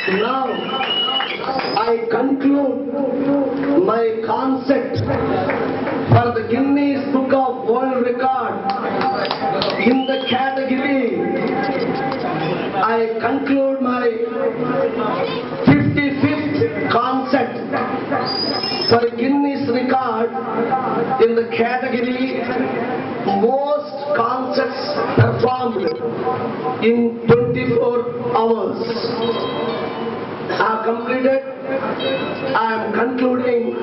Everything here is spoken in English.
Now, I conclude my concept for the Guinness Book of World Record in the category. I conclude my 55th concept for Guinness Record in the category most concerts performed in 24 hours. I have completed. I am concluding